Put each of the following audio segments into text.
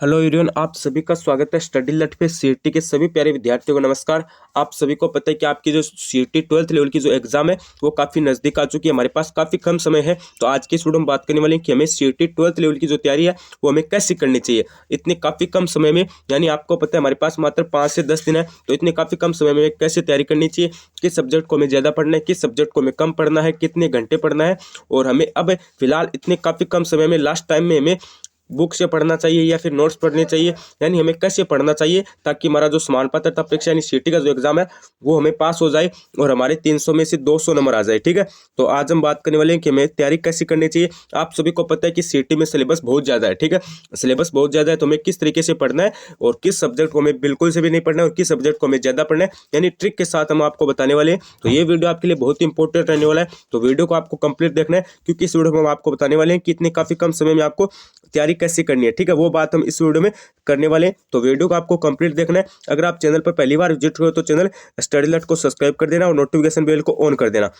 Hello everyone, आप सभी का स्वागत है स्टडी लट पे। सीईटी के सभी प्यारे विद्यार्थियों को नमस्कार। आप सभी को पता है कि आपकी जो सीईटी 12th लेवल की जो एग्जाम है वो काफ़ी नज़दीक आ चुकी है। हमारे पास काफ़ी कम समय है, तो आज की इस वीडियो में बात करने वाले हैं कि हमें सीईटी 12th लेवल की जो तैयारी है वो हमें कैसे करनी चाहिए इतने काफ़ी कम समय में। यानी आपको पता है हमारे पास मात्र 5 से 10 दिन है, तो इतने काफ़ी कम समय में कैसे तैयारी करनी चाहिए, किस सब्जेक्ट को हमें ज़्यादा पढ़ना है, किस सब्जेक्ट को हमें कम पढ़ना है, कितने घंटे पढ़ना है, और हमें अब फिलहाल इतने काफ़ी कम समय में लास्ट टाइम में हमें बुक से पढ़ना चाहिए या फिर नोट्स पढ़ने चाहिए, यानी हमें कैसे पढ़ना चाहिए ताकि हमारा जो समान पात्रता परीक्षा यानी सीईटी का जो एग्जाम है वो हमें पास हो जाए और हमारे 300 में से 200 नंबर आ जाए। ठीक है, तो आज हम बात करने वाले हैं कि हमें तैयारी कैसे करनी चाहिए। आप सभी को पता है कि सीईटी में सिलेबस बहुत ज़्यादा है। ठीक है, सिलेबस बहुत ज़्यादा है, तो हमें किस तरीके से पढ़ना है और किस सब्जेक्ट को हमें बिल्कुल से भी नहीं पढ़ना है और किस सब्जेक्ट को हमें ज़्यादा पढ़ना है, यानी ट्रिक के साथ हम आपको बताने वाले हैं। तो ये वीडियो आपके लिए बहुत इंपॉर्टेंट रहने वाला है, तो वीडियो को आपको कंप्लीट देखना है, क्योंकि इस वीडियो में हम आपको बताने वाले हैं कि इतने काफ़ी कम समय में आपको तैयारी कैसे करनी है। ठीक है, वो बात हम इस वीडियो में करने वाले हैं, तो वीडियो को आपको कंप्लीट देखना है। अगर आप चैनल पर पहली बार विजिट हुए तो चैनल स्टडी अलर्ट को सब्सक्राइब कर देना और नोटिफिकेशन बेल को ऑन कर देना,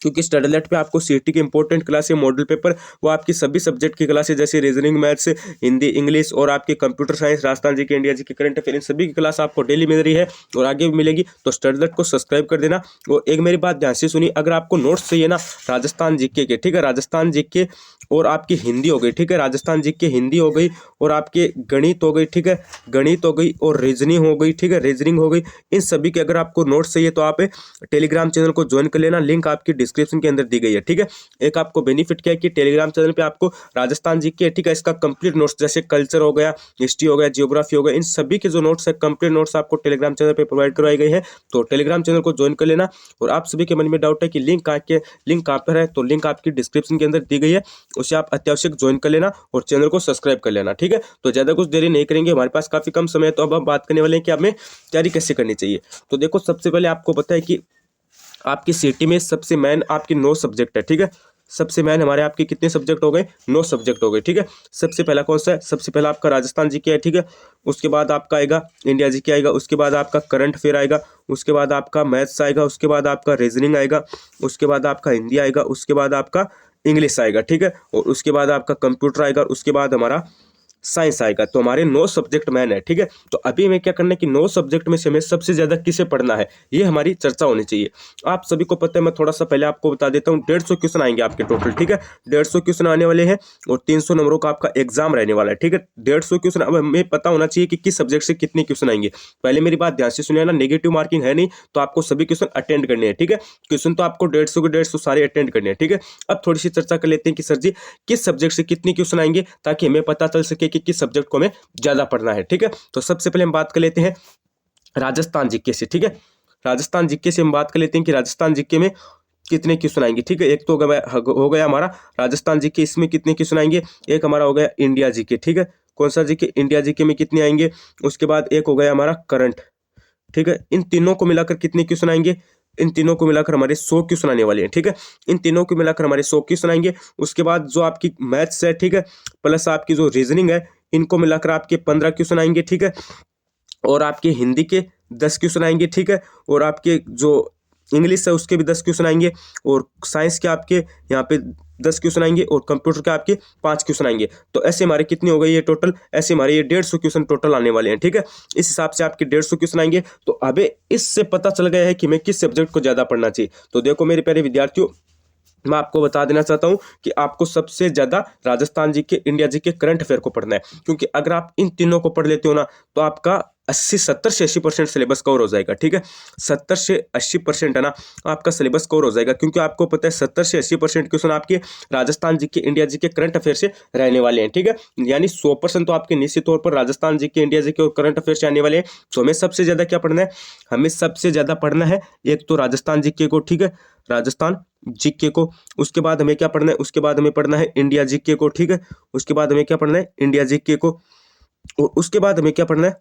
क्योंकि स्टडी अलर्ट पे आपको सीईटी की इंपॉर्टेंट क्लास है, मॉडल पेपर, वो आपकी सभी सब्जेक्ट की क्लास है, जैसे रीजनिंग, मैथ्स, हिंदी, इंग्लिश और आपके कंप्यूटर साइंस, राजस्थान जी के, इंडिया जी के, करंट अफेयर, इन सभी की क्लास आपको डेली मिल रही है और आगे भी मिलेगी। तो स्टडी अलर्ट को सब्सक्राइब कर देना। और एक मेरी बात ध्यान से सुनिए, अगर आपको नोट्स चाहिए ना राजस्थान जीके के, ठीक है, राजस्थान जीके और आपकी हिंदी हो गई, ठीक है, राजस्थान जीके हिंदी हो गई, और आपके गणित हो गई, ठीक है, गणित हो गई, और रीजनिंग हो गई, ठीक है, रीजनिंग हो गई, इन सभी के अगर आपको नोट्स चाहिए तो आप टेलीग्राम चैनल को ज्वाइन कर लेना, लिंक आपकी डिस्क्रिप्शन के अंदर दी गई है। ठीक है, एक आपको बेनिफिट क्या है कि टेलीग्राम चैनल पे आपको राजस्थान जी के, ठीक है, इसका कंप्लीट नोट्स, जैसे कल्चर हो गया, हिस्ट्री हो गया, जियोग्राफी हो गया, इन सभी के जो नोट्स है, कंप्लीट नोट्स आपको टेलीग्राम चैनल पे प्रोवाइड करवाई गई है। तो टेलीग्राम चैनल को ज्वाइन कर लेना। और आप सभी के मन में डाउट है कि लिंक कहाँ पर है, तो लिंक आपकी डिस्क्रिप्शन के अंदर दी गई है, उसे आप अत्यावश्यक ज्वाइन कर लेना और चैनल को सब्सक्राइब कर लेना। ठीक है, तो ज़्यादा कुछ देरी नहीं करेंगे, हमारे पास काफ़ी कम समय है, तो अब हम बात करने वाले हैं कि हमें तैयारी कैसे करनी चाहिए। तो देखो, सबसे पहले आपको पता है कि आपकी सीईटी में सबसे मेन आपके 9 सब्जेक्ट है। ठीक है, सबसे मेन हमारे आपके कितने सब्जेक्ट हो गए, 9 सब्जेक्ट हो गए। ठीक है, सबसे पहला कौन सा है, सबसे पहला आपका राजस्थान जीके है। ठीक है, उसके बाद आपका आएगा इंडिया जीके आएगा, उसके बाद आपका करंट अफेयर आएगा, उसके बाद आपका मैथ्स आएगा, उसके बाद आपका रीजनिंग आएगा, उसके बाद आपका हिंदी आएगा, उसके बाद आपका इंग्लिश आएगा। ठीक है, और उसके बाद आपका कंप्यूटर आएगा, उसके बाद हमारा साइंस आएगा। तो हमारे 9 सब्जेक्ट मैन है। ठीक है, तो अभी हमें क्या करना है कि 9 सब्जेक्ट में से हमें सबसे ज्यादा किसे पढ़ना है, ये हमारी चर्चा होनी चाहिए। आप सभी को पता है, मैं थोड़ा सा पहले आपको बता देता हूँ, 150 क्वेश्चन आएंगे आपके टोटल। ठीक है, 150 क्वेश्चन आने वाले हैं और 300 नंबरों का आपका एग्जाम रहने वाला है। ठीक है, 150 क्वेश्चन। अब हमें पता होना चाहिए कि किस सब्जेक्ट से कितने क्वेश्चन आएंगे। पहले मेरी बात ध्यान से सुनिए ना, नेगेटिव मार्किंग है नहीं, तो आपको सभी क्वेश्चन अटेंड करने हैं। ठीक है, क्वेश्चन तो आपको 150 के 150 सारे अटेंड करने हैं। ठीक है, अब थोड़ी सी चर्चा कर लेते हैं कि सर जी किस सब्जेक्ट से कितने क्वेश्चन आएंगे, ताकि हमें पता चल सके कि किस सब्जेक्ट को हमें ज्यादा पढ़ना है। ठीक है, तो सबसे पहले हम बात कर लेते हैं राजस्थान जीके से। ठीक है, राजस्थान जीके से हम बात कर लेते हैं कि राजस्थान जीके में कितने क्वेश्चन आएंगे। ठीक है, एक तो हो गया हमारा राजस्थान जीके, इसमें कितने क्वेश्चन आएंगे। एक हमारा हो गया इंडिया जीके। ठीक है, कौन सा जीके, इंडिया जीके में कितने आएंगे। उसके बाद एक हो गया हमारा करंट। ठीक है, इन तीनों को मिलाकर कितने क्वेश्चन आएंगे, इन तीनों को मिलाकर हमारे 100 क्वेश्चन आने वाले हैं। ठीक है, इन तीनों को मिलाकर हमारे 100 क्वेश्चन आएंगे। उसके बाद जो आपकी मैथ्स है, ठीक है, प्लस आपकी जो रीजनिंग है, इनको मिलाकर आपके 15 क्वेश्चन आएंगे। ठीक है, और आपके हिंदी के 10 क्वेश्चन आएंगे। ठीक है, और आपके जो इंग्लिश है उसके भी 10 क्वेश्चन आएंगे, और साइंस के आपके यहाँ पे 10 क्वेश्चन आएंगे, और कंप्यूटर के आपके 5 क्वेश्चन आएंगे। तो ऐसे हमारे कितने हो गए ये टोटल, ऐसे हमारे ये 150 क्वेश्चन टोटल आने वाले हैं। ठीक है, इस हिसाब से आपके 150 क्वेश्चन आएंगे। तो अबे इससे पता चल गया है कि मैं किस सब्जेक्ट को ज्यादा पढ़ना चाहिए। तो देखो मेरे प्यारे विद्यार्थियों, मैं आपको बता देना चाहता हूं कि आपको सबसे ज्यादा राजस्थान जी के, इंडिया जी के करंट अफेयर को पढ़ना है, क्योंकि अगर आप इन तीनों को पढ़ लेते हो ना, तो आपका 70 से 80% सिलेबस कवर हो जाएगा। ठीक है, 70 से 80% है ना, आपका सिलेबस कवर हो जाएगा, क्योंकि आपको पता है 70 से 80% क्वेश्चन आपके राजस्थान जी के, इंडिया जी के करंट अफेयर से रहने वाले हैं। ठीक है, यानी 100% तो आपके निश्चित तौर पर राजस्थान जी के, इंडिया जी के और करंट अफेयर से आने वाले हैं। तो हमें सबसे ज्यादा क्या पढ़ना है, हमें सबसे ज्यादा पढ़ना है एक तो राजस्थान जी के को। ठीक है, राजस्थान जीके को। उसके बाद हमें क्या पढ़ना है, उसके बाद हमें पढ़ना है इंडिया जीके को। ठीक है, उसके बाद हमें क्या पढ़ना है, इंडिया जीके को। और उसके बाद हमें क्या पढ़ना है,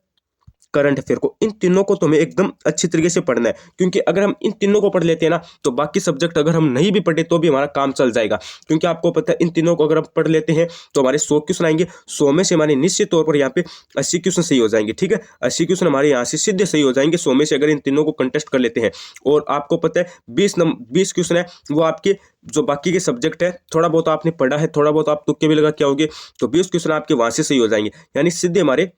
करंट अफेयर को, इन तीनों को तुम्हें एकदम अच्छी तरीके से पढ़ना है। क्योंकि अगर हम इन तीनों को पढ़ लेते हैं ना तो बाकी सब्जेक्ट अगर हम नहीं भी पढ़े तो भी हमारा काम चल जाएगा। क्योंकि आपको पता है इन तीनों को अगर हम पढ़ लेते हैं तो हमारे 100 क्वेश्चन आएंगे, 100 में से हमारे निश्चित तौर पर यहाँ पे 80 क्वेश्चन सही हो जाएंगे। ठीक है, 80 क्वेश्चन हमारे यहाँ से सीधे सही हो जाएंगे 100 में से, अगर इन तीनों को कंटेस्ट कर लेते हैं। और आपको पता है 20 क्वेश्चन है वो आपके जो बाकी के सब्जेक्ट है, थोड़ा बहुत आपने पढ़ा है, थोड़ा बहुत आप तुक्के भी लगा के आओगे तो 20 क्वेश्चन आपके वहां से सही हो जाएंगे। यानी सीधे हमारे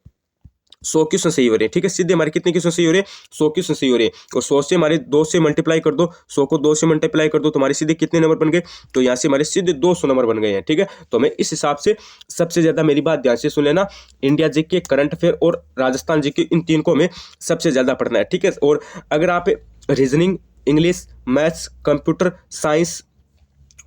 100 क्वेश्चन सही हो रहे हैं। ठीक है, सीधे हमारे कितने क्वेश्चन सही हो रहे हैं? 100 क्वेश्चन सही हो रहे हैं। और 100 से हमारे 2 से मल्टीप्लाई कर दो, 100 को 2 से मल्टीप्लाई कर दो तो हमारे सीधे कितने नंबर बन गए? तो यहाँ से हमारे सीधे 200 नंबर बन गए हैं। ठीक है, तो हमें इस हिसाब से सबसे ज्यादा, मेरी बात ध्यान से सुन लेना, इंडिया जीके, करंट अफेयर और राजस्थान जीके, इन तीन को हमें सबसे ज्यादा पढ़ना है। ठीक है, और अगर आप reasoning, English, maths, computer science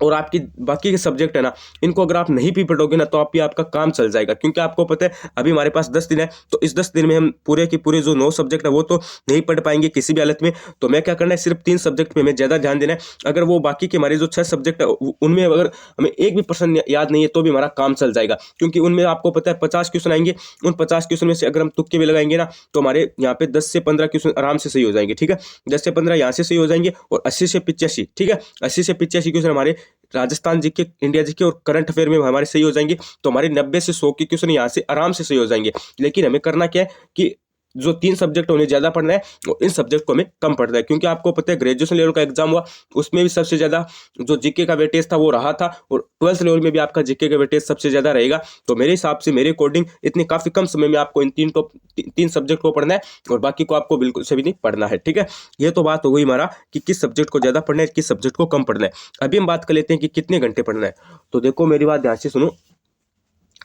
और आपकी बाकी के सब्जेक्ट है ना, इनको अगर आप नहीं भी पढ़ोगे ना तो आपका काम चल जाएगा। क्योंकि आपको पता है अभी हमारे पास 10 दिन है, तो इस 10 दिन में हम पूरे के पूरे जो 9 सब्जेक्ट है वो तो नहीं पढ़ पाएंगे किसी भी हालत में। तो मैं क्या करना है, सिर्फ 3 सब्जेक्ट पे हमें ज़्यादा ध्यान देना है। अगर वो बाकी के हमारे जो 6 सब्जेक्ट है उनमें अगर हमें एक भी पर्सन याद नहीं है तो भी हमारा काम चल जाएगा। क्योंकि उनमें आपको पता है 50 क्वेश्चन आएंगे, उन 50 क्वेश्चन में से अगर हम तुक्के भी लगाएंगे ना तो हमारे यहाँ पे 10 से 15 क्वेश्चन आराम से सही हो जाएंगे। ठीक है, 10 से 15 यहाँ से सही हो जाएंगे और 80 से 85, ठीक है, 80 से 85 क्वेश्चन हमारे राजस्थान जीके, इंडिया जीके और करंट अफेयर में हमारे सही हो जाएंगे। तो हमारे 90 से 100 के क्वेश्चन यहाँ से आराम से सही हो जाएंगे। लेकिन हमें करना क्या है कि जो 3 सब्जेक्ट उन्हें ज्यादा पढ़ना है और इन सब्जेक्ट को हमें कम पढ़ना है। क्योंकि आपको पता है ग्रेजुएशन लेवल का एग्जाम हुआ, उसमें भी सबसे ज्यादा जो जीके का वेटेज था वो रहा था, और 12th लेवल में भी आपका जीके का वेटेज सबसे ज्यादा रहेगा। तो मेरे हिसाब से, मेरे अकॉर्डिंग, इतने काफी कम समय में आपको इन तीन सब्जेक्ट को पढ़ना है और बाकी को आपको बिल्कुल से भी नहीं पढ़ना है। ठीक है, ये तो बात हो गई हमारा कि किस सब्जेक्ट को ज्यादा पढ़ना है, किस सब्जेक्ट को कम पढ़ना है। अभी हम बात कर लेते हैं कि कितने घंटे पढ़ना है। तो देखो मेरी बात ध्यान से सुनो,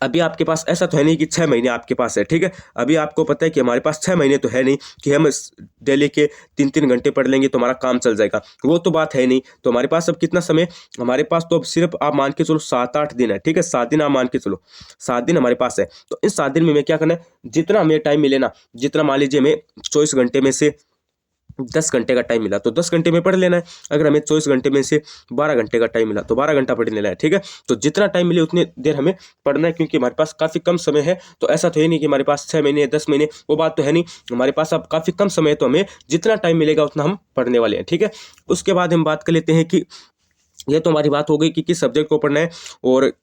अभी आपके पास ऐसा तो है नहीं कि 6 महीने आपके पास है। ठीक है, अभी आपको पता है कि हमारे पास 6 महीने तो है नहीं कि हम डेली के 3-3 घंटे पढ़ लेंगे तो हमारा काम चल जाएगा, वो तो बात है नहीं। तो हमारे पास अब कितना समय, हमारे पास तो अब सिर्फ आप मान के चलो 7-8 दिन है। ठीक है, 7 दिन आप मान के चलो, 7 दिन हमारे पास है। तो इन 7 दिन में हमें क्या करना है, जितना हमें टाइम मिले ना, जितना मान लीजिए हमें 24 घंटे में से 10 घंटे का टाइम मिला तो 10 घंटे में पढ़ लेना है। अगर हमें 24 घंटे में से 12 घंटे का टाइम मिला तो 12 घंटा पढ़ लेना है। ठीक है, तो जितना टाइम मिले उतनी देर हमें पढ़ना है। क्योंकि हमारे पास काफ़ी कम समय है, तो ऐसा तो है नहीं कि हमारे पास 6 महीने 10 महीने, वो बात तो है नहीं। हमारे पास अब काफ़ी कम समय है, तो हमें जितना टाइम मिलेगा उतना हम पढ़ने वाले हैं। ठीक है, उसके बाद हम बात कर लेते हैं कि ये तो हमारी बात हो गई कि किस सब्जेक्ट को पढ़ना है और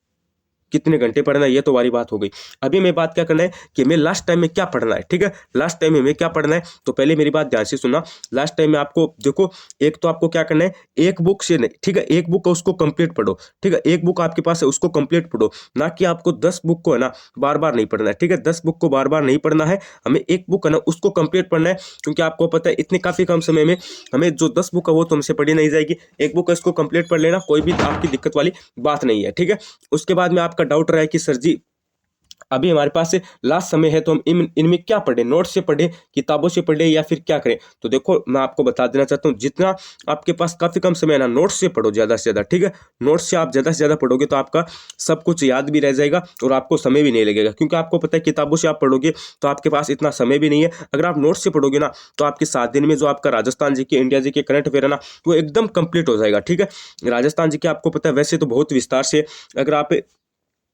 कितने घंटे पढ़ना है, ये तो वाली बात हो गई। अभी हमें बात क्या करना है कि हमें लास्ट टाइम में क्या पढ़ना है। ठीक है, लास्ट टाइम में हमें क्या पढ़ना है, तो पहले मेरी बात ध्यान से सुनना। लास्ट टाइम में आपको देखो, एक तो आपको क्या करना है, एक बुक से नहीं, ठीक है, एक बुक है उसको कंप्लीट पढ़ो। ठीक है, एक बुक आपके पास है उसको कंप्लीट पढ़ो, ना कि आपको 10 बुक को है ना बार बार नहीं पढ़ना है। ठीक है, 10 बुक को बार बार नहीं पढ़ना है, हमें एक बुक है ना उसको कंप्लीट पढ़ना है। क्योंकि आपको पता है इतने काफी कम समय में हमें जो 10 बुक है वो तुमसे पढ़ी नहीं जाएगी, एक बुक है इसको कंप्लीट पढ़ लेना, कोई भी आपकी दिक्कत वाली बात नहीं है। ठीक है, उसके बाद में आपका डाउट रहा है कि सर जी अभी हमारे पास से लास्ट समय है तो हम इनमें क्या पढ़े, नोट से पढ़े, किताबों से पढ़े, या फिर क्या करें। तो देखो मैं आपको बता देना चाहता हूँ, जितना आपके पास काफी कम समय है ना, नोट से पढ़ो ज्यादा से ज्यादा। ठीक है, नोट से आप ज्यादा से ज्यादा पढ़ोगे तो आपका सब कुछ याद भी रह जाएगा और आपको समय भी नहीं लगेगा। क्योंकि आपको पता है किताबों से आप पढ़ोगे तो आपके पास इतना समय भी नहीं है। अगर आप नोट से पढ़ोगे ना तो आपके 7 दिन में जो आपका राजस्थान जी के, इंडिया जी के करंट अफेयर है ना, वो एकदम कंप्लीट हो जाएगा। ठीक है, राजस्थान जी के आपको पता है वैसे तो बहुत विस्तार से, अगर आप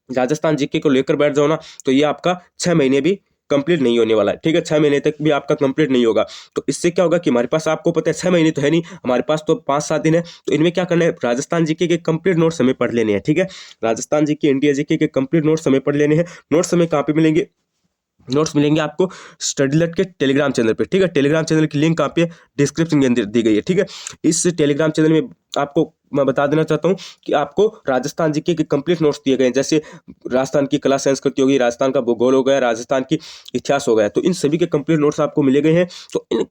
राजस्थान जीके को लेकर बैठ जाओ ना तो ये आपका 6 महीने भी कंप्लीट नहीं होने वाला है। ठीक है, 6 महीने तक भी आपका कंप्लीट नहीं होगा। तो इससे क्या होगा कि हमारे पास, आपको पता है 6 महीने तो है नहीं, हमारे पास तो 5-7 दिन है। तो इनमें क्या करना है, राजस्थान जीके के कंप्लीट नोट्स हमें पढ़ लेने हैं। ठीक है, राजस्थान जीके, इंडिया जीके के कंप्लीट नोट्स हमें पढ़ लेने हैं। नोट्स हमें कहाँ पे मिलेंगे, नोट्स मिलेंगे आपको स्टडीलट के टेलीग्राम चैनल पे। ठीक है, टेलीग्राम चैनल की लिंक कहाँ पे, डिस्क्रिप्शन के अंदर दी गई है। ठीक है, इस टेलीग्राम चैनल में आपको मैं बता देना चाहता हूँ कि आपको राजस्थान जीके के कंप्लीट नोट्स दिए गए हैं। जैसे राजस्थान की कला संस्कृति होगी, राजस्थान का भूगोल हो गया, राजस्थान की इतिहास हो गया, तो इन सभी के कंप्लीट नोट्स आपको मिले गए हैं। तो इन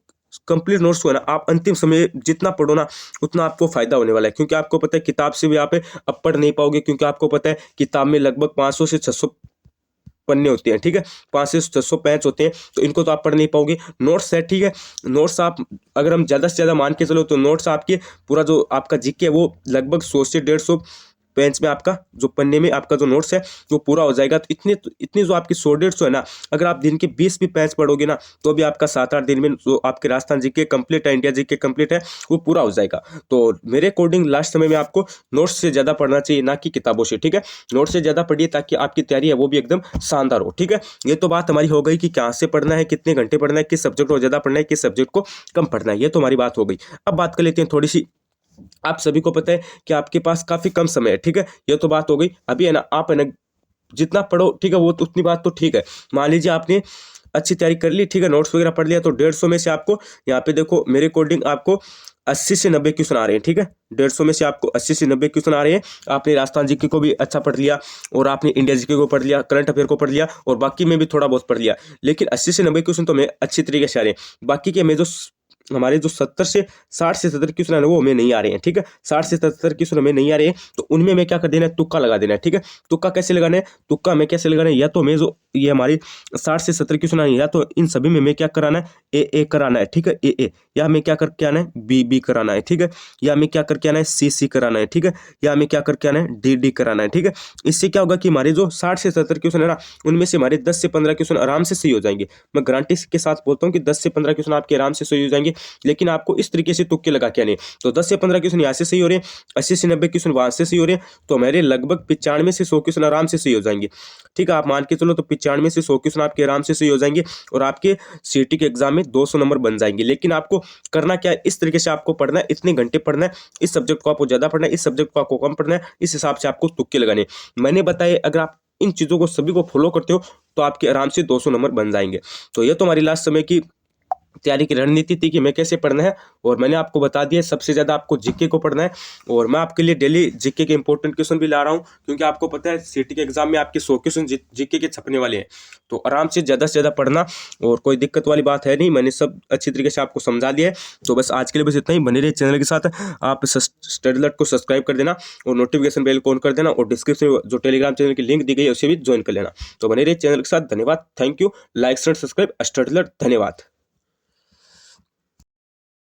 कंप्लीट नोट्स को है ना आप अंतिम समय जितना पढ़ो ना उतना आपको फायदा होने वाला है। क्योंकि आपको पता है किताब से भी आप अब पढ़ नहीं पाओगे, क्योंकि आपको पता है किताब में लगभग 500 से 600 पन्ने होते हैं। ठीक है, 500 से 600 पेज होते हैं, तो इनको तो आप पढ़ नहीं पाओगे। नोट्स है, ठीक है, नोट्स आप अगर हम ज़्यादा से ज़्यादा मान के चलो तो नोट्स आपके पूरा जो आपका जीके है वो लगभग 100 से 150 पेज में आपका जो पन्ने में आपका जो नोट्स है वो पूरा हो जाएगा। तो इतनी जो आपकी 100-150 है ना, अगर आप दिन के 20 भी पेज पढ़ोगे ना तो भी आपका 7-8 दिन में जो आपके राजस्थान जीके कंप्लीट है, इंडिया जीके कंप्लीट है, वो पूरा हो जाएगा। तो मेरे अकॉर्डिंग लास्ट समय में आपको नोट्स से ज़्यादा पढ़ना चाहिए, ना कि किताबों से, ठीक है। नोट्स से ज़्यादा पढ़िए ताकि आपकी तैयारी है वो भी एकदम शानदार हो, ठीक है। ये तो बात हमारी हो गई कि कहाँ से पढ़ना है, कितने घंटे पढ़ना है, किस सब्जेक्ट को ज़्यादा पढ़ना है, किस सब्जेक्ट को कम पढ़ना है, ये तो हमारी बात हो गई। अब बात कर लेते हैं थोड़ी सी, आप सभी को पता है कि आपके पास काफी कम समय है, ठीक है। ये तो बात हो गई। अभी है ना, आप है ना जितना पढ़ो, ठीक है, वो तो उतनी बात तो ठीक है। मान लीजिए आपने अच्छी तैयारी कर ली, ठीक है, नोट्स वगैरह पढ़ लिया, तो 150 में से आपको यहाँ पे देखो मेरे अकॉर्डिंग आपको 80 से 90 क्वेश्चन आ रहे हैं, ठीक है। 150 में से आपको 80 से 90 क्वेश्चन आ रहे हैं। आपने राजस्थान जीके को भी अच्छा पढ़ लिया और आपने इंडिया जीके को पढ़ लिया, करंट अफेयर को पढ़ लिया और बाकी में भी थोड़ा बहुत पढ़ लिया, लेकिन 80 से 90 क्वेश्चन तो हमें अच्छी तरीके से आ रहे हैं। बाकी के हमें जो हमारे जो 60 से 70 क्वेश्चन है वो हमें नहीं आ रहे हैं, ठीक है। 60 से 70 क्वेश्चन हमें नहीं आ रहे हैं, तो उनमें हमें क्या कर देना है, तुक्का लगा देना है, ठीक है। तुक्का कैसे लगाना है, तुक्का हमें कैसे लगाना है, या तो हमें जो ये हमारी 60 से 70 क्वेश्चन आए, या तो इन सभी में हमें क्या कराना है, ए कराना है, ठीक है, ए, या हमें क्या करके आना है, बी कराना है, ठीक है, या हमें क्या करके आना है, सी कराना है, ठीक है, या हमें क्या करके आना है, डी कराना है, ठीक है। इससे क्या होगा कि हमारे जो 60 से 70 क्वेश्चन है ना, उनमें से हमारे 10 से 15 क्वेश्चन आराम से सही हो जाएंगे। मैं गारंटी के साथ बोलता हूँ कि 10 से 15 क्वेश्चन आपके आराम से सही हो जाएंगे, लेकिन आपको इस तरीके से तुक्के लगा के आने। तो 10 से 15 क्वेश्चन यहाँ से सही हो रहे हैं, 80 से 90 क्वेश्चन वहां से सही हो रहे हैं, तो हमारे लगभग 95 से 100 क्वेश्चन आराम से सही हो जाएंगे, ठीक है। आप मान के चलो तो 95 से 100 क्वेश्चन आपके आराम से सही हो जाएंगे और आपके सीटी के एग्जाम में 200 नंबर बन जाएंगे। लेकिन आपको करना क्या है, इस तरीके से आपको पढ़ना है, इतने घंटे पढ़ना है, इस सब्जेक्ट को आपको ज्यादा पढ़ना है, इस सब्जेक्ट को आपको कम पढ़ना है, इस हिसाब से आपको तुक्के लगाने। मैंने बताया अगर आप इन चीजों को सभी को फॉलो करते हो तो आपके आराम से 200 नंबर बन जाएंगे। तो ये तो हमारी लास्ट समय की तैयारी की रणनीति थी कि हमें कैसे पढ़ना है, और मैंने आपको बता दिया सबसे ज़्यादा आपको जीके को पढ़ना है। और मैं आपके लिए डेली जीके के इंपॉर्टेंट क्वेश्चन भी ला रहा हूं, क्योंकि आपको पता है सीटी के एग्जाम में आपके 100 क्वेश्चन जीके के छपने वाले हैं। तो आराम से ज़्यादा पढ़ना, और कोई दिक्कत वाली बात है नहीं, मैंने सब अच्छी तरीके से आपको समझा दिया है। तो बस आज के लिए बस इतना ही। बने रहिए चैनल के साथ, आप स्टडी अलर्ट को सब्सक्राइब कर देना और नोटिफिकेशन बेल को ऑन कर देना, और डिस्क्रिप्शन में जो टेलीग्राम चैनल की लिंक दी गई है उसे भी ज्वाइन कर लेना। तो बने रहिए चैनल के साथ। धन्यवाद, thank you, like share subscribe study alert, धन्यवाद।